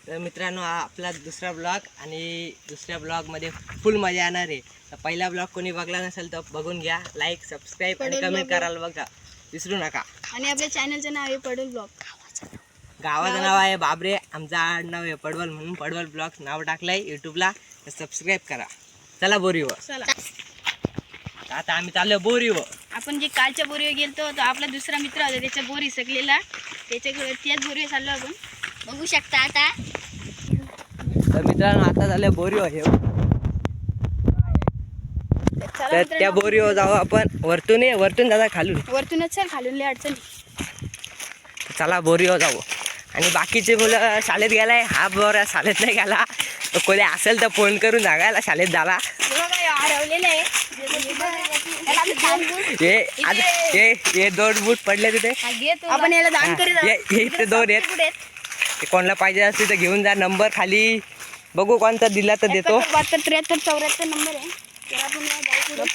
तर मित्रांनो, हा आपला दुसरा ब्लॉग आणि दुसऱ्या ब्लॉगमध्ये फुल मजा येणार आहे. तर पहिला ब्लॉग कोणी बघला नसेल तर बघून घ्या. लाईक, सबस्क्राईब आणि कमेंट करायला बघा विसरू नका. आणि आपल्या चॅनलचं नाव आहे पडवल ब्लॉग. गावाचं नाव आहे बाबरे, आमचं आडनाव आहे पडवल, म्हणून पडवल ब्लॉग नाव टाकलंय यूट्यूबला. तर सबस्क्राईब करा. चला बोरीवर. चला आता आम्ही चाललो बोरीवर. आपण जे कालच्या बोरीवर गेलतो तो आपला दुसरा मित्र होता, त्याच्या बोरी सगळेला त्याच्याकडे त्याच बोरीवर चाललो आपण. बघू शकता आता. तर मित्रांनो, आता झालं बोरीवर. हे तर त्या बोरीवर जाऊ आपण. वरतून दादा खालून. वरतूनच चल, खालून लय अडचण. चला बोरीवर जाऊ. आणि बाकीचे मुलं शाळेत गेलाय, हा बोरा शाळेत नाही गेला. तर कोणी असेल तर फोन करून सांगायला शाळेत झाला. हे दोन बूट पडले तिथे. आपण याला दान करीत इथे दोन आहेत. ते कोणाला पाहिजे असतील तर घेऊन जा. नंबर खाली बघू कोणता दिला तर देतो. 73 74 नंबर आहे.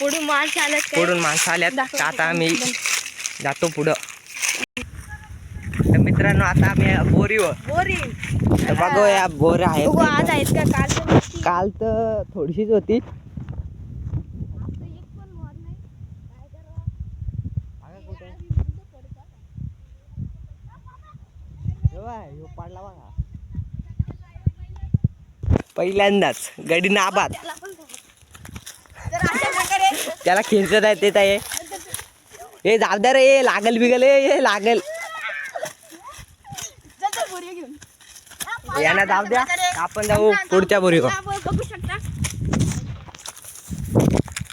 पुढून माणसं आल्यात. आता आम्ही जातो पुढं. तर मित्रांनो, आता आम्ही बोरीवर. तर बघू या बोर आहे. आज आहेत का? काल तर थोडीशीच होती. पहिल्यांदाच गडी नाबाद. त्याला खेळत आहे ते आहे. हे जाऊ रे, लागल बिगल. हे लागल. यांना जाऊ द्या, आपण जाऊ पुढच्या बोरीवर.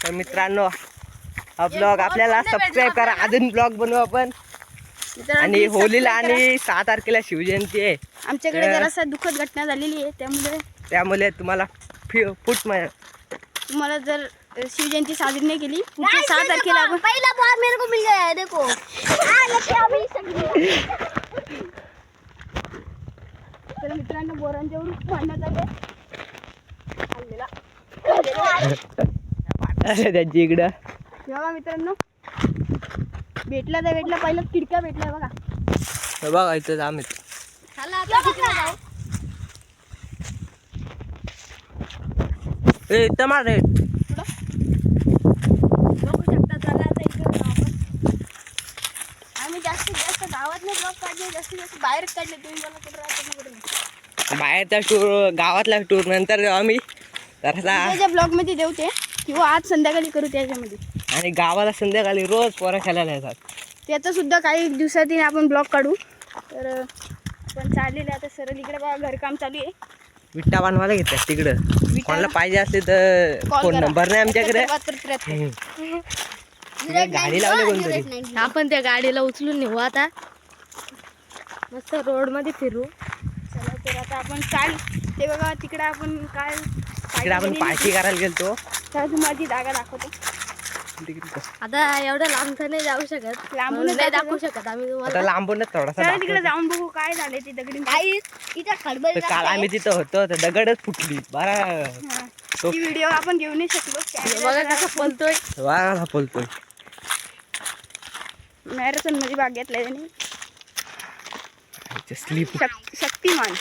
तर मित्रांनो, हा ब्लॉग आपल्याला सबस्क्राईब करा. अजून ब्लॉग बनवू आपण. आणि होलीला आणि 6 तारखेला शिवजयंती आहे. आमच्याकडे जरासा दुःखद घटना झालेली आहे, त्यामुळे तुम्हाला तुम्हाला जर शिवजयंती साजरी नाही केली, पुढच्या 6 तारखेला आपण पहिला बार मेरे को मिल गया है देखो. तर मित्रांनो, बोरांच्यावरून भांडण्यात आले. त्यांची इकडं बघा मित्रांनो, भेटला तर भेटला. पहिला किडका भेटलाय बघा. बघा इथं आम्ही. इथं मार रे. बघू शकता. चला आता इकडे आपण. आम्ही जास्तीत जास्त गावात नाही ब्लॉग काढले, जास्तीत जास्त बाहेर काढले. तुम्ही मला कुठं राहतो बाहेरचा टूर, गावातला टूर नंतर आम्ही त्याच्या ब्लॉग मध्ये देऊ ते, किंवा आज संध्याकाळी करू त्याच्यामध्ये. आणि गावाला संध्याकाळी रोज पोरं खेळायला येतात. त्याचं सुद्धा काही दिवसांनी आपण ब्लॉग काढू. तर पण चालेल. आता सरळ इकडे बघा, घरकाम चालू आहे. विट्टा बांधवायला घेतात तिकडं. कोणाला पाहिजे असले तर फोन नंबर नाही आमच्याकडे. गाडी लावली कोणतरी. आपण त्या गाडीला उचलून नेऊ. आता मस्त रोड मध्ये फिरू. चला, तर आता आपण काल ते बघा तिकडे आपण काल पार्टी करायला गेलतो. तर तुम्हाला ती जागा दाखवतो. आता एवढं लांब तर नाही जाऊ शकत, लांबून नाही दाखवू शकत आम्ही तुम्हाला. आता लांबूनच थोडासा चला तिकडे जाऊन बघू काय झाले ते दगडी. तर काल आम्ही तिथं होतो तर दगडच फुटली. बरा ती व्हिडिओ आपण घेऊ नाही शकलो. बघा कसा पलतोय. वाघ बोलतोय. मॅरेथॉन मध्ये भाग घेतलाय त्यांनी. शक्तिमान.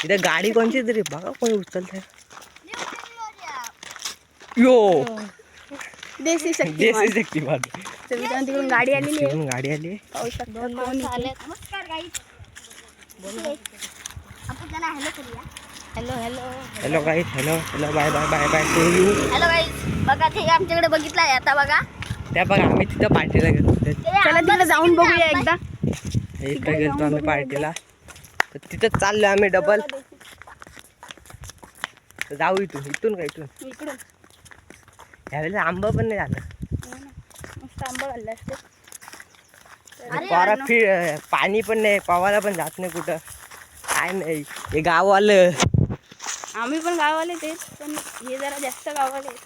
इथं गाडी कोणची तरी बघा, कोणी उचलतंय. यो देसी शक्तिमान. तिकडून गाडी आलेली आहे. गाडी आली. पाहू शकता. दोन माणसं आले. नमस्कार गाईज. आपण त्याला हॅलो करूया. Hello hello guys. Hello bye bye bye bye to you. Hello guys. बघा ते आमच्याकडे बघितलं आहे आता. बघा त्या बघा, आम्ही तिथं पार्टीला गेलो. चला तिकडे जाऊन बघूया एकदा. इकडे गेलतो आम्ही पार्टीला. तर तिथं चाललो आम्ही डबल. जाऊ इथून का इकडून. ह्यावेळेला आंबा पण नाही झालं. मस्त आंबा घालला असते. पाणी पण नाही, पावायला पण जात नाही कुठं. काय नाही, हे गाव आलं. आम्ही पण गावाले तेच, पण हे जरा जास्त गावाले.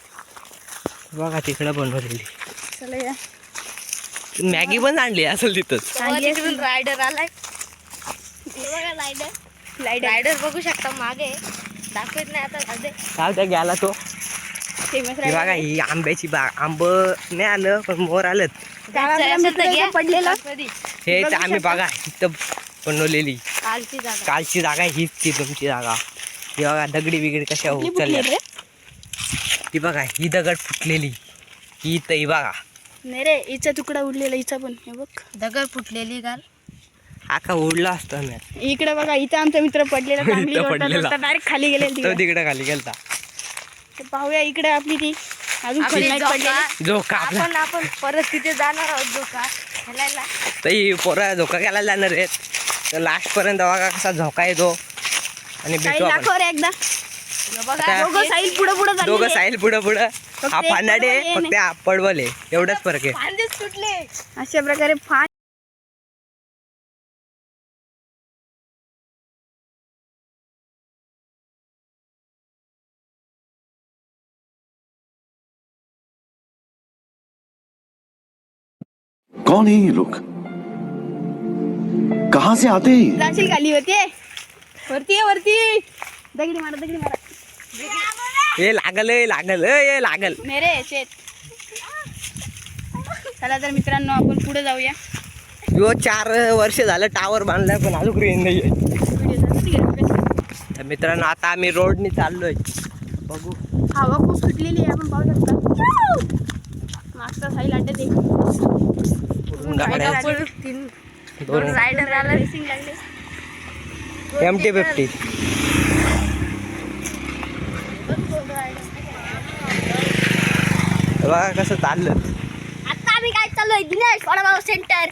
बघा तिकडं बनवलेली. चला या. मॅगी पण आणली असेल तिथंच. रायडर आलाय. रायडर बघू शकता मागे. दाखवत नाही आता. चालतं गेला तो. फेमस बघा ही आंब्याची बाग. आंब नाही आलं पण मोर आलं. पडलेलं हे आम्ही बघा इथं बनवलेली. कालची जागा कालची जागा हीच ती तुमची जागा. ही बघा दगडी बिगडी कशा कुठली उचलल्या. रे? ती बघा ही दगड फुटलेली. ही तर ही बघा नाही रे, हिचा तुकडा उडलेला हिचा पण. हे बघ दगड फुटलेली काल. आका उडला असतो मी. इकडे बघा, इथं आमचा मित्र पडलेला चांगली इथं पडलेला. डायरेक्ट खाली गेलेला तो तिकडे. तिकडे खाली गेलता. तर पाहूया इकडे आपली ती अजून आपली खाली नाही जोका. पडलेली. झोका आपला. आपण परत तिथे जाणार आहोत जोका खेळायला. तर ही पोरं झोका घ्यायला जाणार आहेत. तर लास्ट पर्यंत बघा कसा झोका येतो आणि साहिल भेटू आपण. दाखव रे एकदा. आता दोघं साहिल पुढे पुढे दोघं साहिल पुढं पुढं. हा एक फानाडे पडवल आहे फक्त हा पडवल आहे. एवढंच फरक आहे. फांदीच तुटले. अशा प्रकारे फान. कौन है ये लोग? कहां से आते हैं ये? जाशील खाली होते वरती आहे, वरती. दगडी मारा, दगडी मारा. हे लागल हे लागल. नाही रे शेत. चला तर मित्रांनो आपण पुढे जाऊया. यो 4 वर्ष झालं टावर बांधलाय पण अजून रेंज नाहीये. तर मित्रांनो आता आम्ही रोडने चाललोय. बघू हवा खूप सुटलेली आहे, आपण पाहू शकता. मागचा साहिल अड्ड्यात आहे. गाड्या दोन रायडर आला. रेसिंग लागले. MT-50. बघा कसं चाललं. आता आम्ही काय चाललोय दिनेश वडापाव सेंटर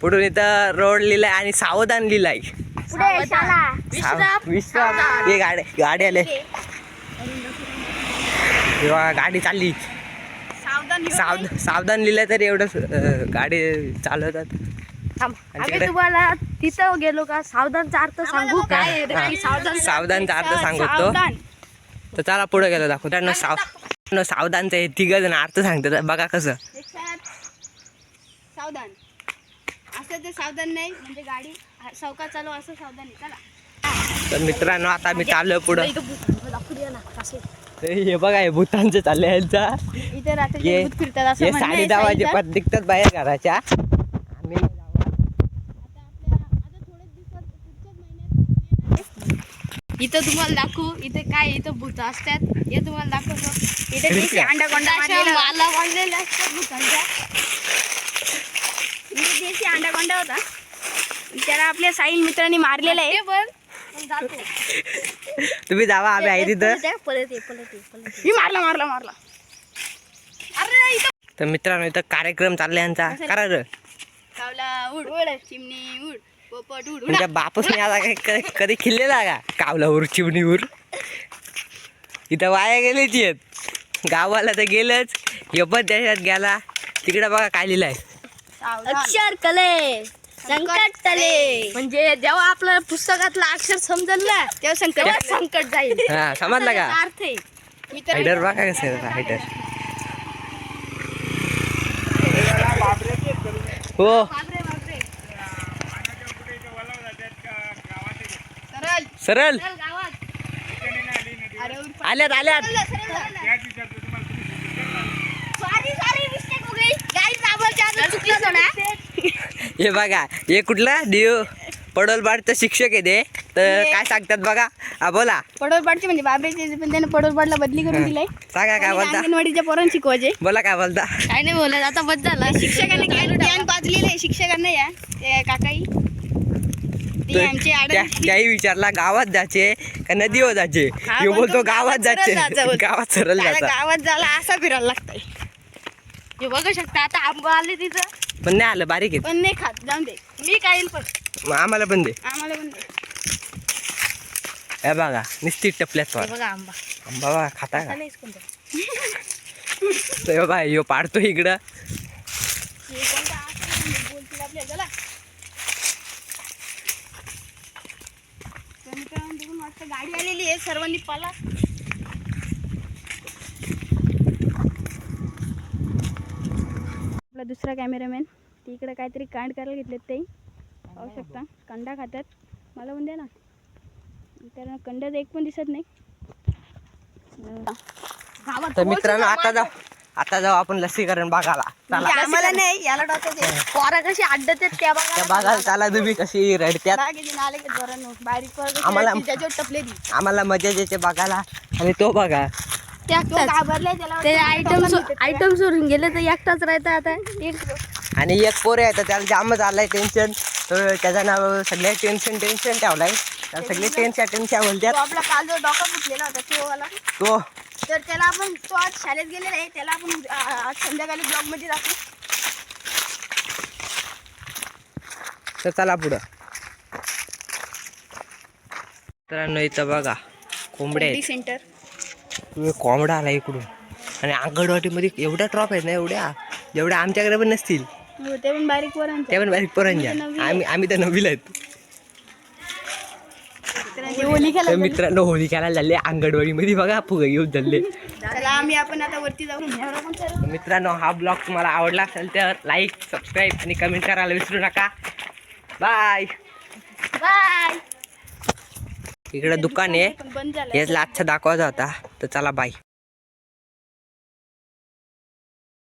पुढून इथं रोड लिहिलाय आणि सावधान लिहिलाय. पुढे शाळा. विश्राम. हे गाडी आले. हे बघा गाडी चालली. सावधान लिहिलं तर एवढं गाडी चालवतात. आणि आम्ही तिकडे तुम्हाला तिथं गेलो का सावधानचा अर्थ सांगू काय आहे रे? हा, सावधानचा अर्थ सांगतो. तर चला पुढे गेलो दाखवतो. त्यांना सावधानचा हे 3 जण अर्थ सांगतात. बघा कसं. सावधान असं ते सावधान नाही म्हणजे गाडी सावकाश चालू असं सावधान आहे. चला तर मित्रांनो आता आम्ही चाललो पुढं. हे बघा हे भूतांचं चाललंय यांचा. इथे रात्री ये भूत फिरतात असं हे म्हणणं आहे 10:30 वाजे साहिलचं. पण निघतात बाहेर घराच्या. आम्ही इथं तुम्हाला दाखवू इथे काय इथं भूत असतात. हे तुम्हाला दाखवतो. इथे देशी अंडाकोंडा मला बांधलेल्या असतात भूतांच्या. इथे देशी अंडाकोंडा होता. त्याला आपल्या साहिल मित्रांनी मारलेला आहे. तुम्ही जावा आम्ही आहे तिथं. परत मी मारला. अरे इथं तर मित्रांनो इथं कार्यक्रम चाललाय यांचा. करा रे. कावला उड उड चिमणी उड पोपट उड तुमच्या बापसने आता काही कधी खिल्लेला का कावलावर चिमणीवर. इथं वाया गेलेच आहेत. गावाला तर गेलंच. पण त्याच्यात गेला. तिकडे बघा काय लिहिलंय. अक्षर कले संकट तले. म्हणजे जेव्हा आपल्याला पुस्तकातलं अक्षर समजल ना तेव्हा संकट जाईल. हा समजला का. त्याचा अर्थ आहे. हायडर बघा कसं आहे हायडर. हो सरळ आल्यात हे बघा हे कुठला देव पडोलबाडचं शिक्षक आहे ते. तर काय सांगतात बघा. हा बोला. पडोलपाडचे म्हणजे बाबरेचे पण त्याने पडोलपाडला बदली करून दिलाय. सांगा काय बोलता. अंगणवाडीच्या पोरांना शिकवायचे. बोला काय बोलता. काय नाही बोलत आता बस झाला. शिक्षकांनी ज्ञान पाजलेलं आहे. शिक्षकांना या ते काकाई ते आमचे त्याही विचारला गावात जायचे का नदीवर जायचे. हा, यो बोलतो बोलतो गावात जायचे. जायचं. गावात सरळ जायचं. गावात झाला असा फिरायला लागतंय. हे बघू शकता आता आंबा आले तिथं. पण नाही आलं बारीक पण नाही खात जाऊन दे. मी काय पण मग आम्हाला पण दे. आम्हाला पण दे. हे बघा निश्चित टपल्यात हे बघा आंबा. बाबा खाता का. नाहीच कोणतं. तर बघा यो पाडतो इकडं. हे कोणता असं बोलतील आपल्याला. चला. तर मित्रांनो तिकडून वाटतं गाडी आलेली आहे. सर्वांनी पाला. आपला दुसरा कॅमेरामॅन तिकडे काहीतरी कांड करायला घेतलेत ते पाहू शकता. कंडा खातात. मला पण द्या ना. तर कंड्यात एक पण दिसत नाही. तर मित्रांनो आता जाऊ आपण लसीकरण बघायला. म्हणजे आम्हाला नाही याला डोक्याचे पोरा कशी अड्डत आहेत त्या बघा. त्या बघायला चाला तुम्ही कशी रडत्यात. नाले के जोरानं बारीक पोरं आम्हाला- कशी त्याच्यावर टपले ती आम्हाला मजा येते बघायला. आणि तो बघा त्या तो घाबरलाय त्याला ते वाटतं आयटम सोडून गेले तर एकटाच राहता आता. आणि एक पोर आहे तर त्याला जामच आलाय टेन्शन. तर त्याचं नाव सगळ्या टेन्शन ठेवलाय. त्याला सगळे टेन्शन बोलतात. तो आपला काल जो डोका फुटलेला होता तो वाला तो तर त्याला आपण तो आज शाळेत गेलेला आहे त्याला आपण आज संध्याकाळी ब्लॉग मध्ये दाखवू. तर चला पुढं. मित्रांनो इथं बघा कोंबड्या आहेत. सेंटर तुम्ही कोंबडा आला इकडून. आणि अंगणवाडीमध्ये एवढ्या ट्रॉप आहेत ना एवढ्या जेवढ्या आमच्याकडे पण नसतील. ते पण बारीक पोरांचं त्या पण बारीक पोरांच्या. आम्ही तर नववीला आहेत. होली तर खेळायला मित्रांनो होळी खेळायला झाले अंगणवाडीमध्ये बघा फुगे घेऊन झाले. त्याला आम्ही आपण आता वरती जाऊन ह्यावर आपण सर्व मित्रांनो हा ब्लॉग तुम्हाला आवडला असेल तर लाईक सबस्क्राईब आणि कमेंट करायला विसरू नका. बाय. बाय इकडे दुकान आहे. पण बंद झालं हेच आजचा दाखवायचा होता. तर चला बाय.